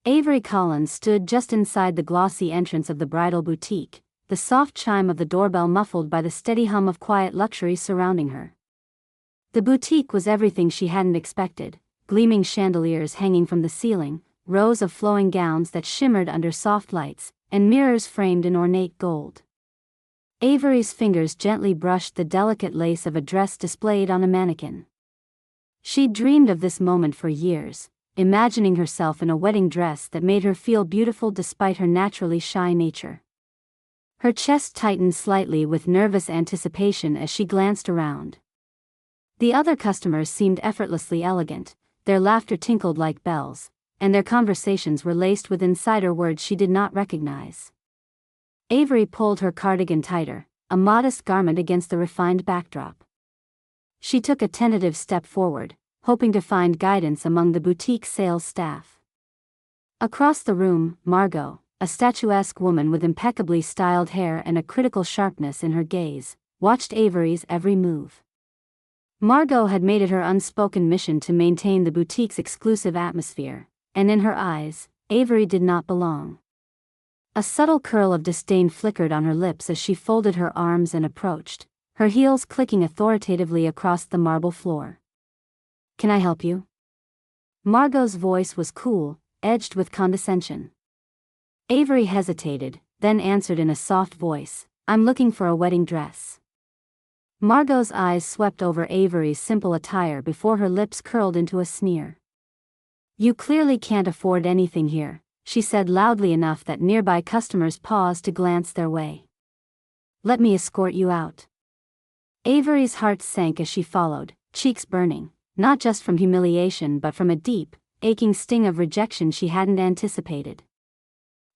Avery Collins stood just inside the glossy entrance of the bridal boutique, the soft chime of the doorbell muffled by the steady hum of quiet luxury surrounding her. The boutique was everything she hadn't expected: gleaming chandeliers hanging from the ceiling, rows of flowing gowns that shimmered under soft lights, and mirrors framed in ornate gold. Avery's fingers gently brushed the delicate lace of a dress displayed on a mannequin. She'd dreamed of this moment for years, imagining herself in a wedding dress that made her feel beautiful despite her naturally shy nature. Her chest tightened slightly with nervous anticipation as she glanced around. The other customers seemed effortlessly elegant, their laughter tinkled like bells, and their conversations were laced with insider words she did not recognize. Avery pulled her cardigan tighter, a modest garment against the refined backdrop. She took a tentative step forward, hoping to find guidance among the boutique sales staff. Across the room, Margot, a statuesque woman with impeccably styled hair and a critical sharpness in her gaze, watched Avery's every move. Margot had made it her unspoken mission to maintain the boutique's exclusive atmosphere, and in her eyes, Avery did not belong. A subtle curl of disdain flickered on her lips as she folded her arms and approached, her heels clicking authoritatively across the marble floor. "Can I help you?" Margot's voice was cool, edged with condescension. Avery hesitated, then answered in a soft voice, "I'm looking for a wedding dress." Margot's eyes swept over Avery's simple attire before her lips curled into a sneer. "You clearly can't afford anything here," she said loudly enough that nearby customers paused to glance their way. "Let me escort you out." Avery's heart sank as she followed, cheeks burning, not just from humiliation but from a deep, aching sting of rejection she hadn't anticipated.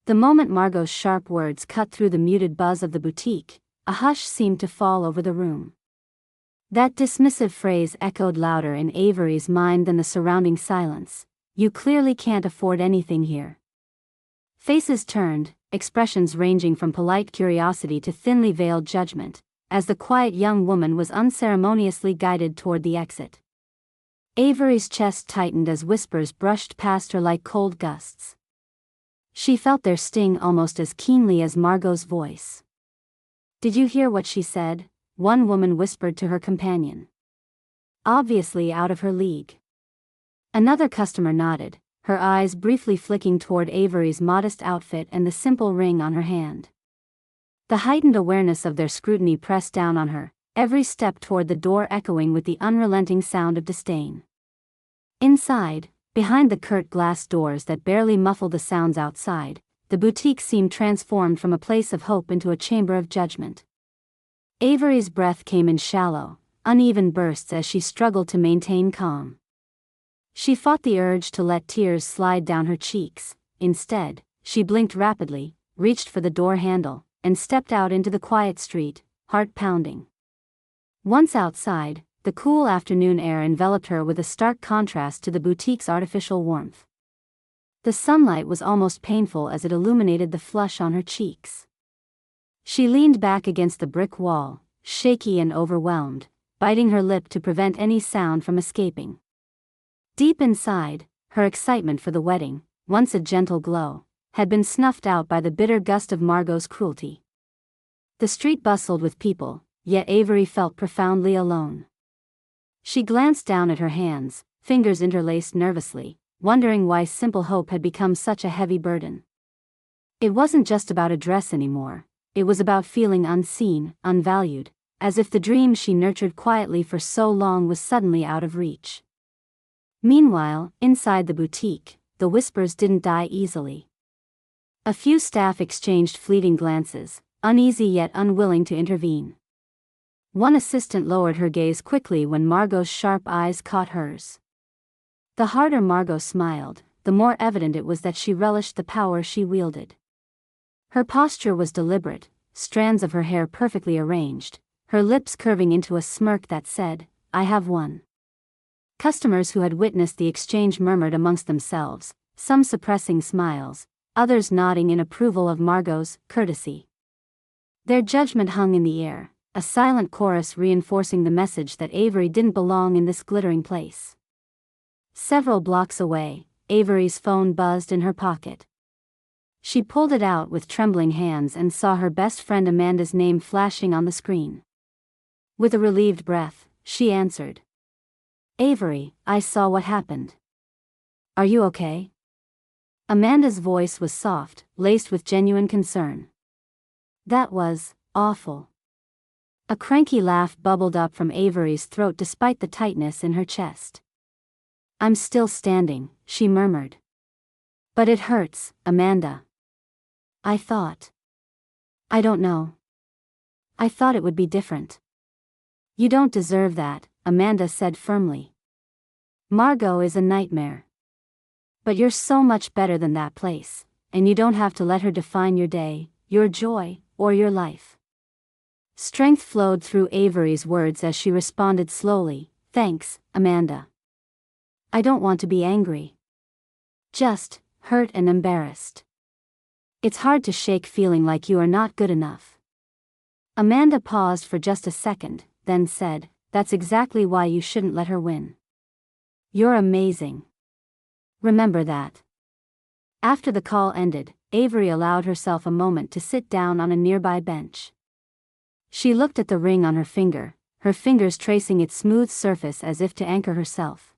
The moment Margot's sharp words cut through the muted buzz of the boutique, a hush seemed to fall over the room. That dismissive phrase echoed louder in Avery's mind than the surrounding silence: "You clearly can't afford anything here." Faces turned, expressions ranging from polite curiosity to thinly veiled judgment, as the quiet young woman was unceremoniously guided toward the exit. Avery's chest tightened as whispers brushed past her like cold gusts. She felt their sting almost as keenly as Margot's voice. "Did you hear what she said?" one woman whispered to her companion. Obviously out of her league. Another customer nodded, her eyes briefly flicking toward Avery's modest outfit and the simple ring on her hand. The heightened awareness of their scrutiny pressed down on her, every step toward the door echoing with the unrelenting sound of disdain. Inside, behind the curt glass doors that barely muffled the sounds outside, the boutique seemed transformed from a place of hope into a chamber of judgment. Avery's breath came in shallow, uneven bursts as she struggled to maintain calm. She fought the urge to let tears slide down her cheeks. Instead, she blinked rapidly, reached for the door handle, and stepped out into the quiet street, heart pounding. Once outside, the cool afternoon air enveloped her with a stark contrast to the boutique's artificial warmth. The sunlight was almost painful as it illuminated the flush on her cheeks. She leaned back against the brick wall, shaky and overwhelmed, biting her lip to prevent any sound from escaping. Deep inside, her excitement for the wedding, once a gentle glow, had been snuffed out by the bitter gust of Margot's cruelty. The street bustled with people, yet Avery felt profoundly alone. She glanced down at her hands, fingers interlaced nervously, wondering why simple hope had become such a heavy burden. It wasn't just about a dress anymore, it was about feeling unseen, unvalued, as if the dream she nurtured quietly for so long was suddenly out of reach. Meanwhile, inside the boutique, the whispers didn't die easily. A few staff exchanged fleeting glances, uneasy yet unwilling to intervene. One assistant lowered her gaze quickly when Margot's sharp eyes caught hers. The harder Margot smiled, the more evident it was that she relished the power she wielded. Her posture was deliberate, strands of her hair perfectly arranged, her lips curving into a smirk that said, "I have won." Customers who had witnessed the exchange murmured amongst themselves, some suppressing smiles, others nodding in approval of Margot's courtesy. Their judgment hung in the air, a silent chorus reinforcing the message that Avery didn't belong in this glittering place. Several blocks away, Avery's phone buzzed in her pocket. She pulled it out with trembling hands and saw her best friend Amanda's name flashing on the screen. With a relieved breath, she answered. Avery, I saw what happened. Are you okay? Amanda's voice was soft, laced with genuine concern. That was awful. A cranky laugh bubbled up from Avery's throat despite the tightness in her chest. I'm still standing, she murmured. But it hurts, Amanda. I don't know. I thought it would be different. You don't deserve that, Amanda said firmly. Margot is a nightmare. But you're so much better than that place, and you don't have to let her define your day, your joy, or your life. Strength flowed through Avery's words as she responded slowly, Thanks, Amanda. I don't want to be angry. Just hurt and embarrassed. It's hard to shake feeling like you are not good enough. Amanda paused for just a second, then said, That's exactly why you shouldn't let her win. You're amazing. Remember that. After the call ended, Avery allowed herself a moment to sit down on a nearby bench. She looked at the ring on her finger, her fingers tracing its smooth surface as if to anchor herself.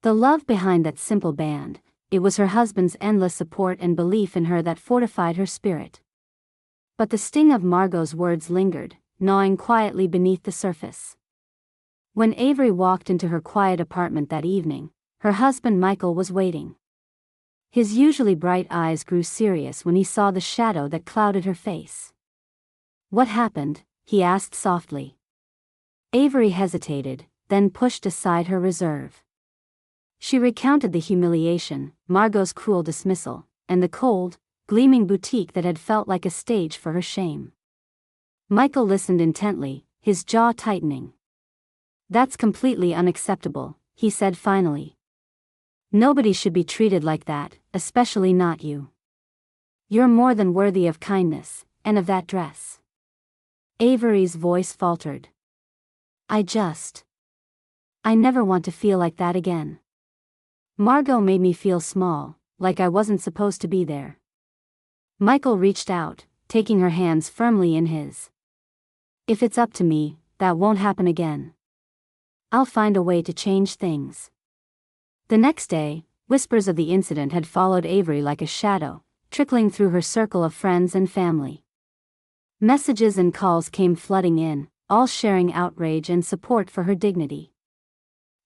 The love behind that simple band, it was her husband's endless support and belief in her that fortified her spirit. But the sting of Margot's words lingered, gnawing quietly beneath the surface. When Avery walked into her quiet apartment that evening, her husband Michael was waiting. His usually bright eyes grew serious when he saw the shadow that clouded her face. What happened? He asked softly. Avery hesitated, then pushed aside her reserve. She recounted the humiliation, Margot's cruel dismissal, and the cold, gleaming boutique that had felt like a stage for her shame. Michael listened intently, his jaw tightening. That's completely unacceptable, he said finally. Nobody should be treated like that, especially not you. You're more than worthy of kindness, and of that dress. Avery's voice faltered. I never want to feel like that again. Margot made me feel small, like I wasn't supposed to be there. Michael reached out, taking her hands firmly in his. If it's up to me, that won't happen again. I'll find a way to change things. The next day, whispers of the incident had followed Avery like a shadow, trickling through her circle of friends and family. Messages and calls came flooding in, all sharing outrage and support for her dignity.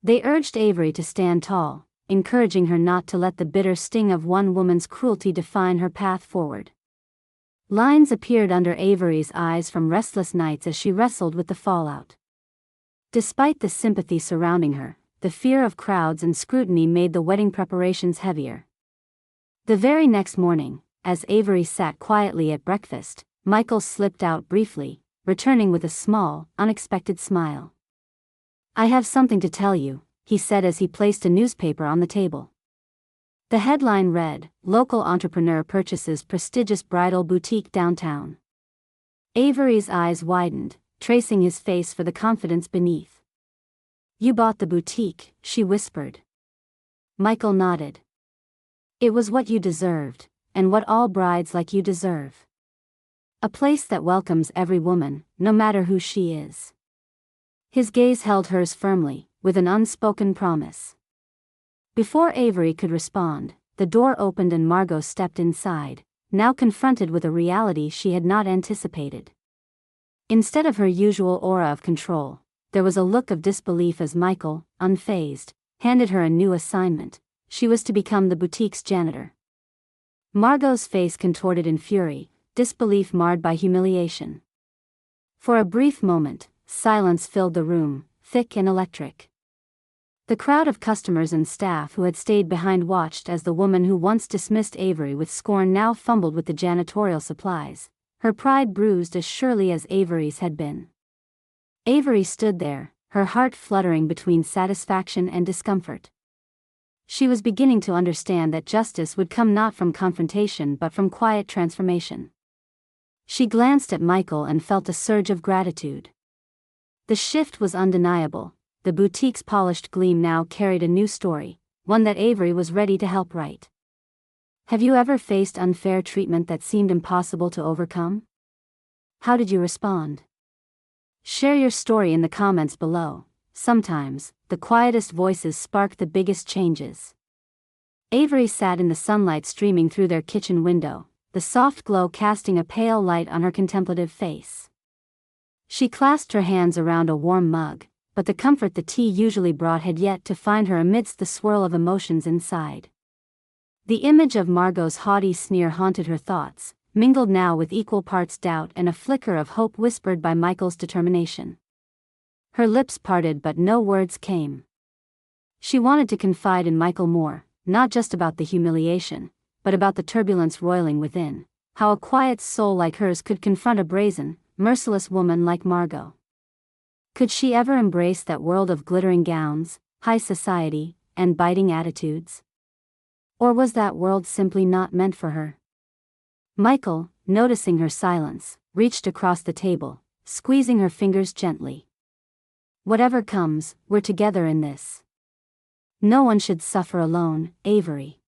They urged Avery to stand tall, encouraging her not to let the bitter sting of one woman's cruelty define her path forward. Lines appeared under Avery's eyes from restless nights as she wrestled with the fallout. Despite the sympathy surrounding her, the fear of crowds and scrutiny made the wedding preparations heavier. The very next morning, as Avery sat quietly at breakfast, Michael slipped out briefly, returning with a small, unexpected smile. I have something to tell you, he said as he placed a newspaper on the table. The headline read, Local entrepreneur purchases prestigious bridal boutique downtown. Avery's eyes widened, tracing his face for the confidence beneath. You bought the boutique, she whispered. Michael nodded. It was what you deserved, and what all brides like you deserve. A place that welcomes every woman, no matter who she is. His gaze held hers firmly, with an unspoken promise. Before Avery could respond, the door opened and Margot stepped inside, now confronted with a reality she had not anticipated. Instead of her usual aura of control, there was a look of disbelief as Michael, unfazed, handed her a new assignment. She was to become the boutique's janitor. Margot's face contorted in fury, disbelief marred by humiliation. For a brief moment, silence filled the room, thick and electric. The crowd of customers and staff who had stayed behind watched as the woman who once dismissed Avery with scorn now fumbled with the janitorial supplies, her pride bruised as surely as Avery's had been. Avery stood there, her heart fluttering between satisfaction and discomfort. She was beginning to understand that justice would come not from confrontation but from quiet transformation. She glanced at Michael and felt a surge of gratitude. The shift was undeniable. The boutique's polished gleam now carried a new story, one that Avery was ready to help right. Have you ever faced unfair treatment that seemed impossible to overcome? How did you respond? Share your story in the comments below. Sometimes, the quietest voices spark the biggest changes. Avery sat in the sunlight streaming through their kitchen window, the soft glow casting a pale light on her contemplative face. She clasped her hands around a warm mug, but the comfort the tea usually brought had yet to find her amidst the swirl of emotions inside. The image of Margot's haughty sneer haunted her thoughts, mingled now with equal parts doubt and a flicker of hope whispered by Michael's determination. Her lips parted but no words came. She wanted to confide in Michael more, not just about the humiliation, but about the turbulence roiling within, how a quiet soul like hers could confront a brazen, merciless woman like Margot. Could she ever embrace that world of glittering gowns, high society, and biting attitudes? Or was that world simply not meant for her? Michael, noticing her silence, reached across the table, squeezing her fingers gently. Whatever comes, we're together in this. No one should suffer alone, Avery.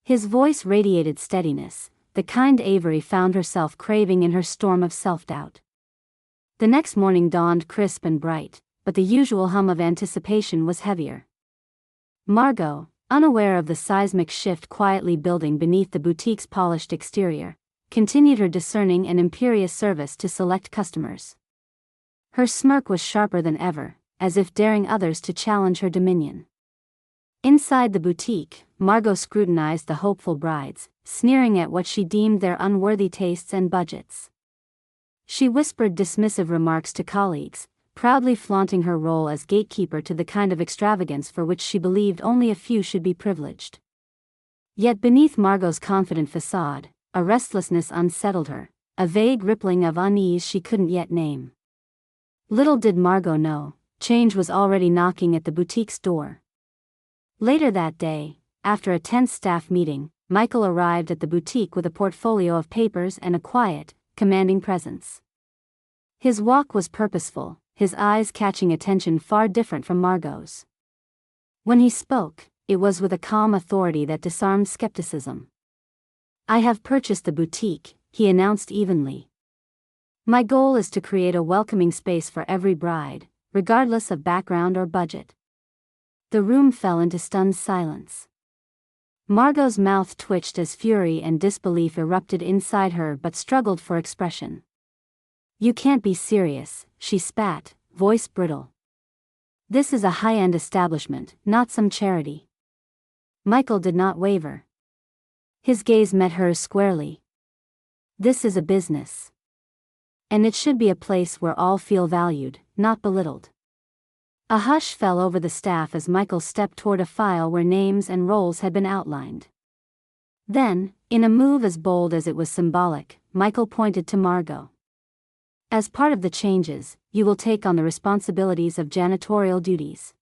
His voice radiated steadiness, the kind Avery found herself craving in her storm of self-doubt. The next morning dawned crisp and bright, but the usual hum of anticipation was heavier. Margot, unaware of the seismic shift quietly building beneath the boutique's polished exterior, continued her discerning and imperious service to select customers. Her smirk was sharper than ever, as if daring others to challenge her dominion. Inside the boutique, Margot scrutinized the hopeful brides, sneering at what she deemed their unworthy tastes and budgets. She whispered dismissive remarks to colleagues, proudly flaunting her role as gatekeeper to the kind of extravagance for which she believed only a few should be privileged. Yet beneath Margot's confident facade, a restlessness unsettled her, a vague rippling of unease she couldn't yet name. Little did Margot know, change was already knocking at the boutique's door. Later that day, after a tense staff meeting, Michael arrived at the boutique with a portfolio of papers and a quiet, commanding presence. His walk was purposeful, his eyes catching attention far different from Margot's. When he spoke, it was with a calm authority that disarmed skepticism. "I have purchased the boutique," he announced evenly. "My goal is to create a welcoming space for every bride, regardless of background or budget." The room fell into stunned silence. Margot's mouth twitched as fury and disbelief erupted inside her but struggled for expression. "You can't be serious," she spat, voice brittle. "This is a high-end establishment, not some charity." Michael did not waver. His gaze met hers squarely. "This is a business. And it should be a place where all feel valued, not belittled." A hush fell over the staff as Michael stepped toward a file where names and roles had been outlined. Then, in a move as bold as it was symbolic, Michael pointed to Margot. "As part of the changes, you will take on the responsibilities of janitorial duties."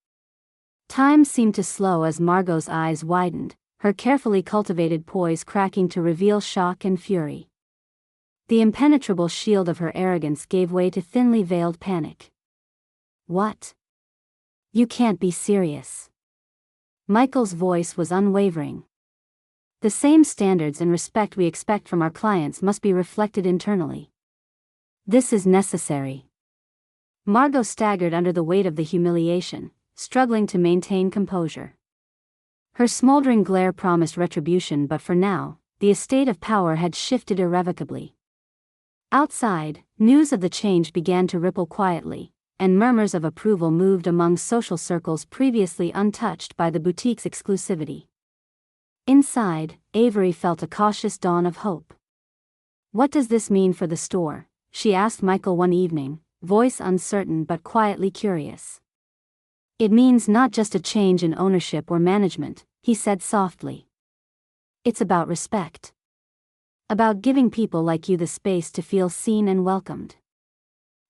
Time seemed to slow as Margot's eyes widened, her carefully cultivated poise cracking to reveal shock and fury. The impenetrable shield of her arrogance gave way to thinly veiled panic. "What? You can't be serious." Michael's voice was unwavering. "The same standards and respect we expect from our clients must be reflected internally. This is necessary." Margot staggered under the weight of the humiliation, struggling to maintain composure. Her smoldering glare promised retribution, but for now, the estate of power had shifted irrevocably. Outside, news of the change began to ripple quietly, and murmurs of approval moved among social circles previously untouched by the boutique's exclusivity. Inside, Avery felt a cautious dawn of hope. "What does this mean for the store?" she asked Michael one evening, voice uncertain but quietly curious. "It means not just a change in ownership or management," he said softly. "It's about respect. About giving people like you the space to feel seen and welcomed.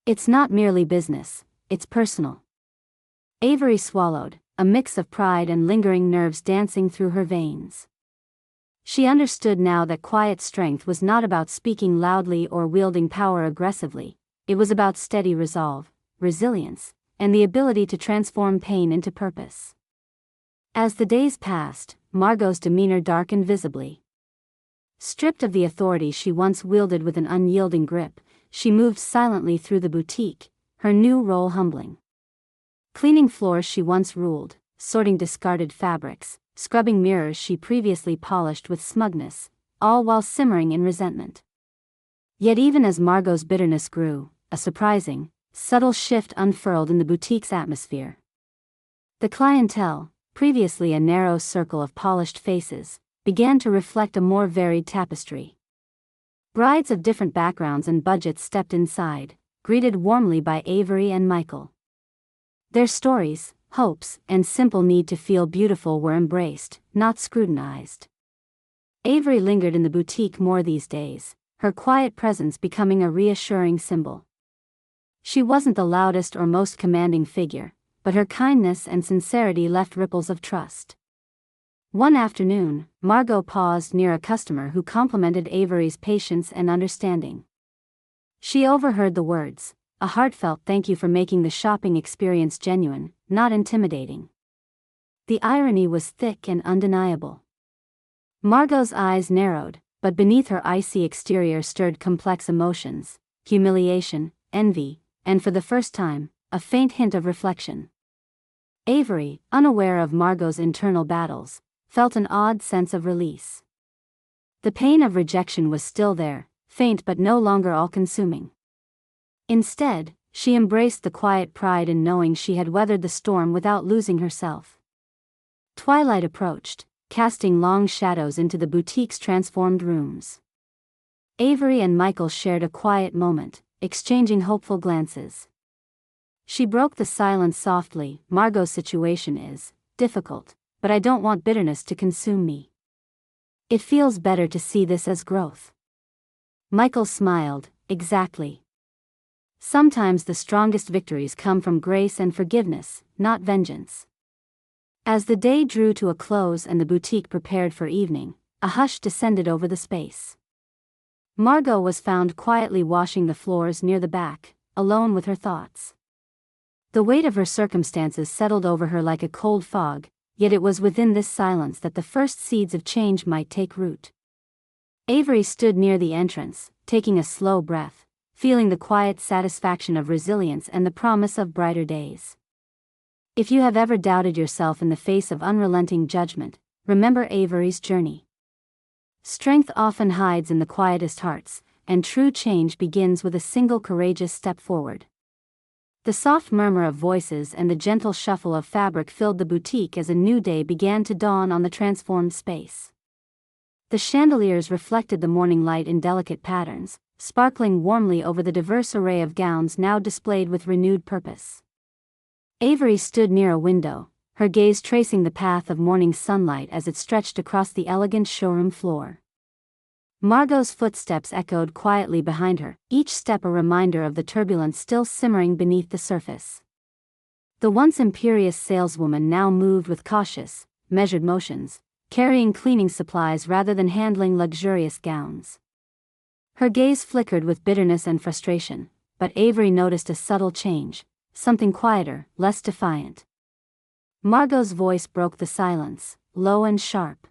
It's not merely business, it's personal." Avery swallowed, a mix of pride and lingering nerves dancing through her veins. She understood now that quiet strength was not about speaking loudly or wielding power aggressively, it was about steady resolve, resilience, and the ability to transform pain into purpose. As the days passed, Margot's demeanor darkened visibly. Stripped of the authority she once wielded with an unyielding grip, she moved silently through the boutique, her new role humbling. Cleaning floors she once ruled, sorting discarded fabrics, scrubbing mirrors she previously polished with smugness, all while simmering in resentment. Yet even as Margot's bitterness grew, a surprising, subtle shift unfurled in the boutique's atmosphere. The clientele, previously a narrow circle of polished faces, began to reflect a more varied tapestry. Brides of different backgrounds and budgets stepped inside, greeted warmly by Avery and Michael. Their stories, hopes, and simple need to feel beautiful were embraced, not scrutinized. Avery lingered in the boutique more these days, her quiet presence becoming a reassuring symbol. She wasn't the loudest or most commanding figure, but her kindness and sincerity left ripples of trust. One afternoon, Margot paused near a customer who complimented Avery's patience and understanding. She overheard the words, "A heartfelt thank you for making the shopping experience genuine, not intimidating." The irony was thick and undeniable. Margot's eyes narrowed, but beneath her icy exterior stirred complex emotions, humiliation, envy, and for the first time, a faint hint of reflection. Avery, unaware of Margot's internal battles, felt an odd sense of release. The pain of rejection was still there, faint but no longer all-consuming. Instead, she embraced the quiet pride in knowing she had weathered the storm without losing herself. Twilight approached, casting long shadows into the boutique's transformed rooms. Avery and Michael shared a quiet moment, exchanging hopeful glances. She broke the silence softly. "Margot's situation is difficult, but I don't want bitterness to consume me. It feels better to see this as growth." Michael smiled. "Exactly. Sometimes the strongest victories come from grace and forgiveness, not vengeance." As the day drew to a close and the boutique prepared for evening, a hush descended over the space. Margot was found quietly washing the floors near the back, alone with her thoughts. The weight of her circumstances settled over her like a cold fog, yet it was within this silence that the first seeds of change might take root. Avery stood near the entrance, taking a slow breath, feeling the quiet satisfaction of resilience and the promise of brighter days. If you have ever doubted yourself in the face of unrelenting judgment, remember Avery's journey. Strength often hides in the quietest hearts, and true change begins with a single courageous step forward. The soft murmur of voices and the gentle shuffle of fabric filled the boutique as a new day began to dawn on the transformed space. The chandeliers reflected the morning light in delicate patterns, sparkling warmly over the diverse array of gowns now displayed with renewed purpose. Avery stood near a window, her gaze tracing the path of morning sunlight as it stretched across the elegant showroom floor. Margot's footsteps echoed quietly behind her, each step a reminder of the turbulence still simmering beneath the surface. The once imperious saleswoman now moved with cautious, measured motions, carrying cleaning supplies rather than handling luxurious gowns. Her gaze flickered with bitterness and frustration, but Avery noticed a subtle change, something quieter, less defiant. Margot's voice broke the silence, low and sharp.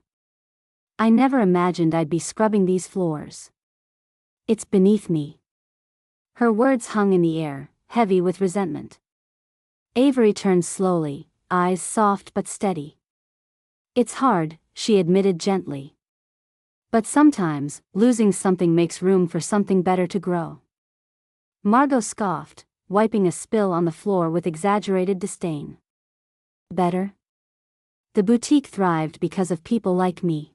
"I never imagined I'd be scrubbing these floors. It's beneath me." Her words hung in the air, heavy with resentment. Avery turned slowly, eyes soft but steady. "It's hard," she admitted gently. "But sometimes, losing something makes room for something better to grow." Margot scoffed, wiping a spill on the floor with exaggerated disdain. "Better? The boutique thrived because of people like me.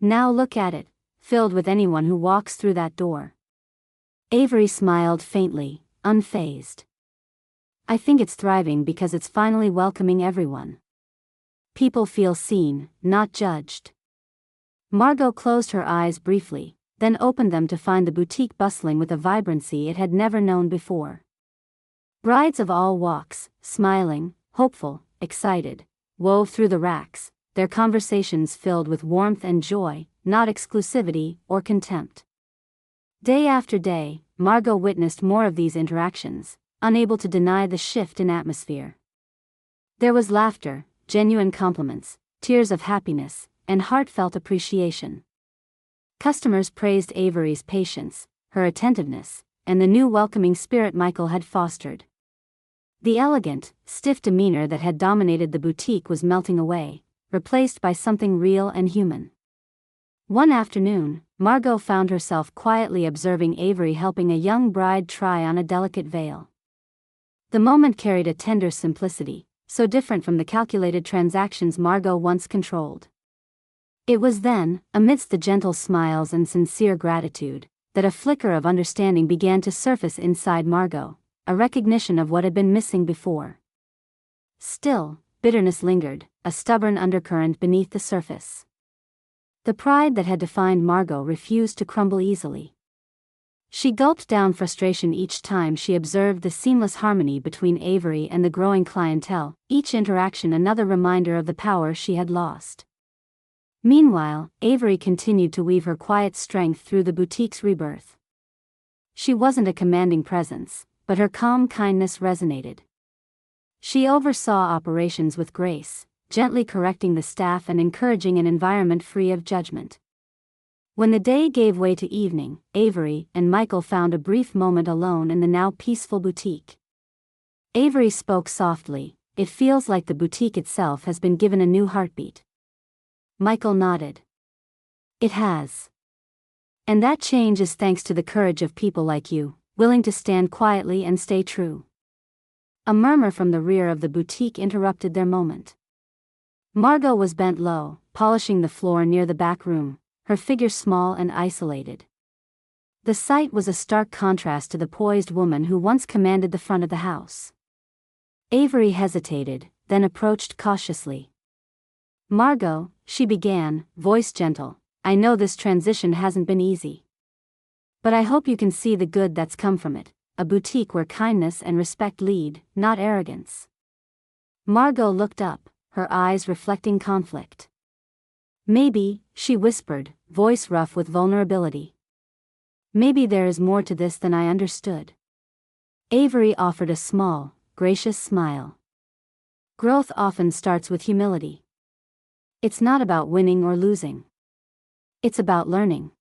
Now look at it, filled with anyone who walks through that door." Avery smiled faintly, unfazed. "I think it's thriving because it's finally welcoming everyone. People feel seen, not judged." Margot closed her eyes briefly, then opened them to find the boutique bustling with a vibrancy it had never known before. Brides of all walks, smiling, hopeful, excited, wove through the racks, their conversations filled with warmth and joy, not exclusivity or contempt. Day after day, Margot witnessed more of these interactions, unable to deny the shift in atmosphere. There was laughter, genuine compliments, tears of happiness, and heartfelt appreciation. Customers praised Avery's patience, her attentiveness, and the new welcoming spirit Michael had fostered. The elegant, stiff demeanor that had dominated the boutique was melting away, replaced by something real and human. One afternoon, Margot found herself quietly observing Avery helping a young bride try on a delicate veil. The moment carried a tender simplicity, so different from the calculated transactions Margot once controlled. It was then, amidst the gentle smiles and sincere gratitude, that a flicker of understanding began to surface inside Margot, a recognition of what had been missing before. Still, bitterness lingered, a stubborn undercurrent beneath the surface. The pride that had defined Margot refused to crumble easily. She gulped down frustration each time she observed the seamless harmony between Avery and the growing clientele, each interaction another reminder of the power she had lost. Meanwhile, Avery continued to weave her quiet strength through the boutique's rebirth. She wasn't a commanding presence, but her calm kindness resonated. She oversaw operations with grace, gently correcting the staff and encouraging an environment free of judgment. When the day gave way to evening, Avery and Michael found a brief moment alone in the now peaceful boutique. Avery spoke softly, "It feels like the boutique itself has been given a new heartbeat." Michael nodded. "It has. And that change is thanks to the courage of people like you, willing to stand quietly and stay true." A murmur from the rear of the boutique interrupted their moment. Margot was bent low, polishing the floor near the back room, her figure small and isolated. The sight was a stark contrast to the poised woman who once commanded the front of the house. Avery hesitated, then approached cautiously. "Margot," she began, voice gentle, "I know this transition hasn't been easy. But I hope you can see the good that's come from it, a boutique where kindness and respect lead, not arrogance." Margot looked up, her eyes reflecting conflict. "Maybe," she whispered, voice rough with vulnerability. "Maybe there is more to this than I understood." Avery offered a small, gracious smile. "Growth often starts with humility. It's not about winning or losing. It's about learning."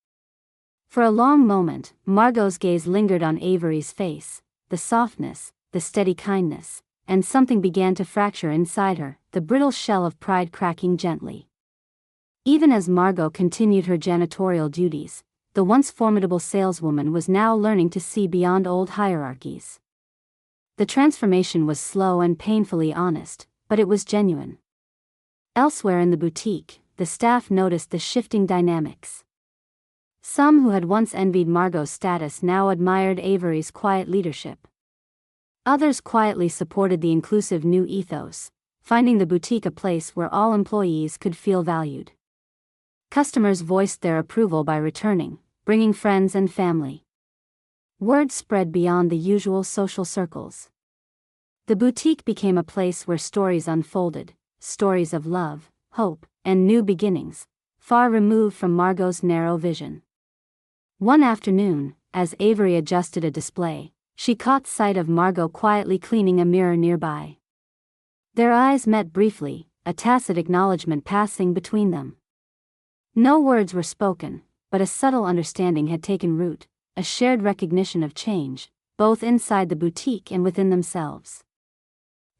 For a long moment, Margot's gaze lingered on Avery's face, the softness, the steady kindness, and something began to fracture inside her, the brittle shell of pride cracking gently. Even as Margot continued her janitorial duties, the once formidable saleswoman was now learning to see beyond old hierarchies. The transformation was slow and painfully honest, but it was genuine. Elsewhere in the boutique, the staff noticed the shifting dynamics. Some who had once envied Margot's status now admired Avery's quiet leadership. Others quietly supported the inclusive new ethos, finding the boutique a place where all employees could feel valued. Customers voiced their approval by returning, bringing friends and family. Word spread beyond the usual social circles. The boutique became a place where stories unfolded, stories of love, hope, and new beginnings, far removed from Margot's narrow vision. One afternoon, as Avery adjusted a display, she caught sight of Margot quietly cleaning a mirror nearby. Their eyes met briefly, a tacit acknowledgement passing between them. No words were spoken, but a subtle understanding had taken root, a shared recognition of change, both inside the boutique and within themselves.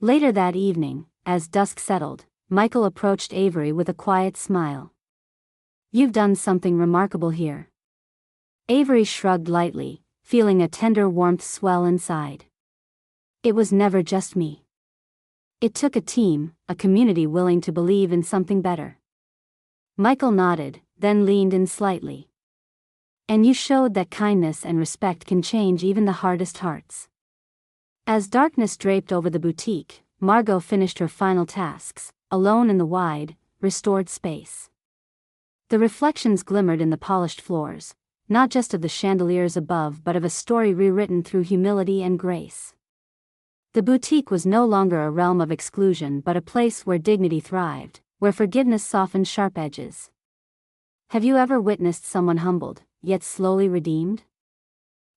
Later that evening, as dusk settled, Michael approached Avery with a quiet smile. "You've done something remarkable here." Avery shrugged lightly, feeling a tender warmth swell inside. "It was never just me. It took a team, a community willing to believe in something better." Michael nodded, then leaned in slightly. "And you showed that kindness and respect can change even the hardest hearts." As darkness draped over the boutique, Margot finished her final tasks, alone in the wide, restored space. The reflections glimmered in the polished floors, not just of the chandeliers above but of a story rewritten through humility and grace. The boutique was no longer a realm of exclusion but a place where dignity thrived, where forgiveness softened sharp edges. Have you ever witnessed someone humbled, yet slowly redeemed?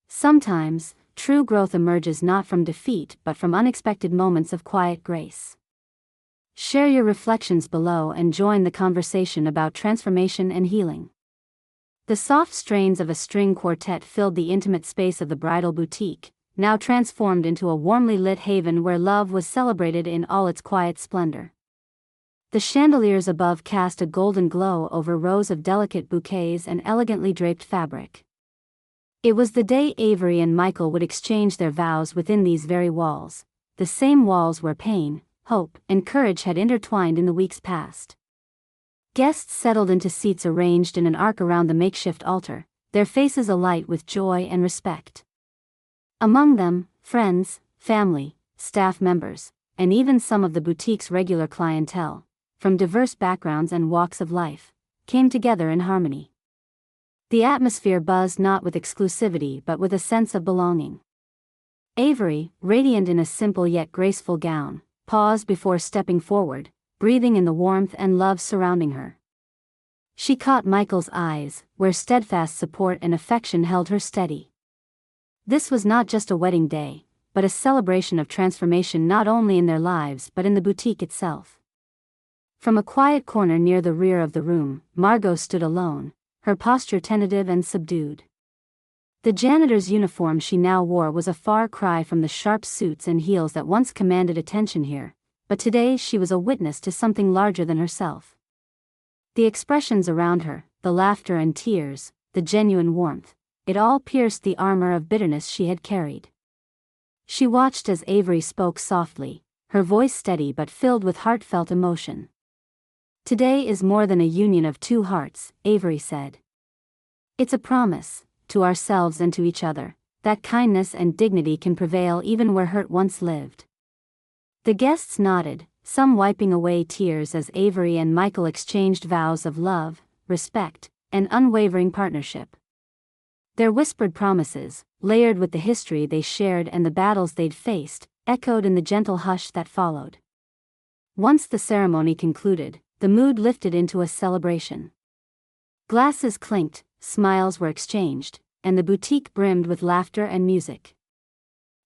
Sometimes, true growth emerges not from defeat but from unexpected moments of quiet grace. Share your reflections below and join the conversation about transformation and healing. The soft strains of a string quartet filled the intimate space of the bridal boutique, now transformed into a warmly lit haven where love was celebrated in all its quiet splendor. The chandeliers above cast a golden glow over rows of delicate bouquets and elegantly draped fabric. It was the day Avery and Michael would exchange their vows within these very walls, the same walls where pain, hope, and courage had intertwined in the weeks past. Guests settled into seats arranged in an arc around the makeshift altar, their faces alight with joy and respect. Among them, friends, family, staff members, and even some of the boutique's regular clientele, from diverse backgrounds and walks of life, came together in harmony. The atmosphere buzzed not with exclusivity but with a sense of belonging. Avery, radiant in a simple yet graceful gown, paused before stepping forward, breathing in the warmth and love surrounding her. She caught Michael's eyes, where steadfast support and affection held her steady. This was not just a wedding day, but a celebration of transformation not only in their lives but in the boutique itself. From a quiet corner near the rear of the room, Margot stood alone, her posture tentative and subdued. The janitor's uniform she now wore was a far cry from the sharp suits and heels that once commanded attention here, but today she was a witness to something larger than herself. The expressions around her, the laughter and tears, the genuine warmth, it all pierced the armor of bitterness she had carried. She watched as Avery spoke softly, her voice steady but filled with heartfelt emotion. "Today is more than a union of two hearts," Avery said. "It's a promise, to ourselves and to each other, that kindness and dignity can prevail even where hurt once lived." The guests nodded, some wiping away tears as Avery and Michael exchanged vows of love, respect, and unwavering partnership. Their whispered promises, layered with the history they shared and the battles they'd faced, echoed in the gentle hush that followed. Once the ceremony concluded, the mood lifted into a celebration. Glasses clinked, smiles were exchanged, and the boutique brimmed with laughter and music.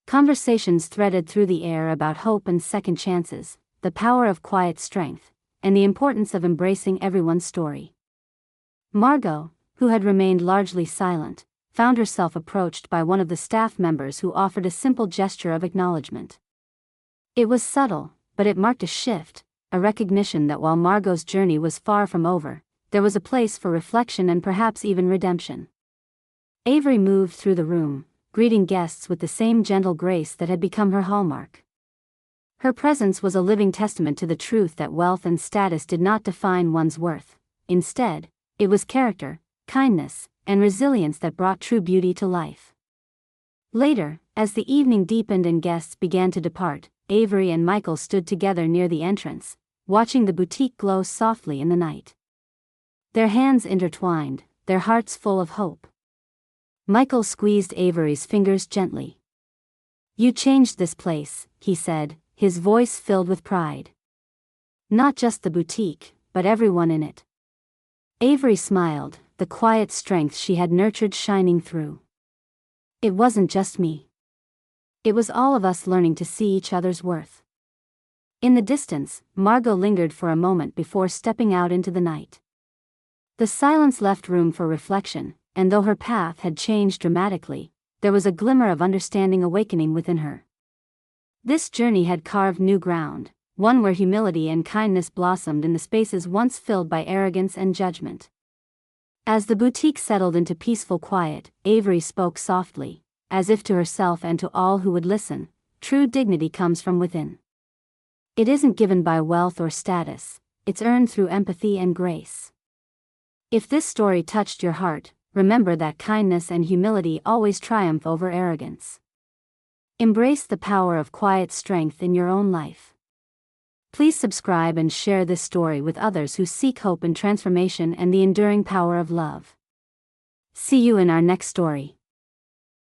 Conversations threaded through the air about hope and second chances, the power of quiet strength, and the importance of embracing everyone's story. Margot, who had remained largely silent, found herself approached by one of the staff members who offered a simple gesture of acknowledgement. It was subtle, but it marked a shift, a recognition that while Margot's journey was far from over, there was a place for reflection and perhaps even redemption. Avery moved through the room, greeting guests with the same gentle grace that had become her hallmark. Her presence was a living testament to the truth that wealth and status did not define one's worth. Instead, it was character, kindness, and resilience that brought true beauty to life. Later, as the evening deepened and guests began to depart, Avery and Michael stood together near the entrance, watching the boutique glow softly in the night. Their hands intertwined, their hearts full of hope. Michael squeezed Avery's fingers gently. "You changed this place," he said, his voice filled with pride. "Not just the boutique, but everyone in it." Avery smiled, the quiet strength she had nurtured shining through. "It wasn't just me. It was all of us learning to see each other's worth." In the distance, Margot lingered for a moment before stepping out into the night. The silence left room for reflection, and though her path had changed dramatically, there was a glimmer of understanding awakening within her. This journey had carved new ground, one where humility and kindness blossomed in the spaces once filled by arrogance and judgment. As the boutique settled into peaceful quiet, Avery spoke softly, as if to herself and to all who would listen, "True dignity comes from within. It isn't given by wealth or status, it's earned through empathy and grace." If this story touched your heart, remember that kindness and humility always triumph over arrogance. Embrace the power of quiet strength in your own life. Please subscribe and share this story with others who seek hope and transformation and the enduring power of love. See you in our next story.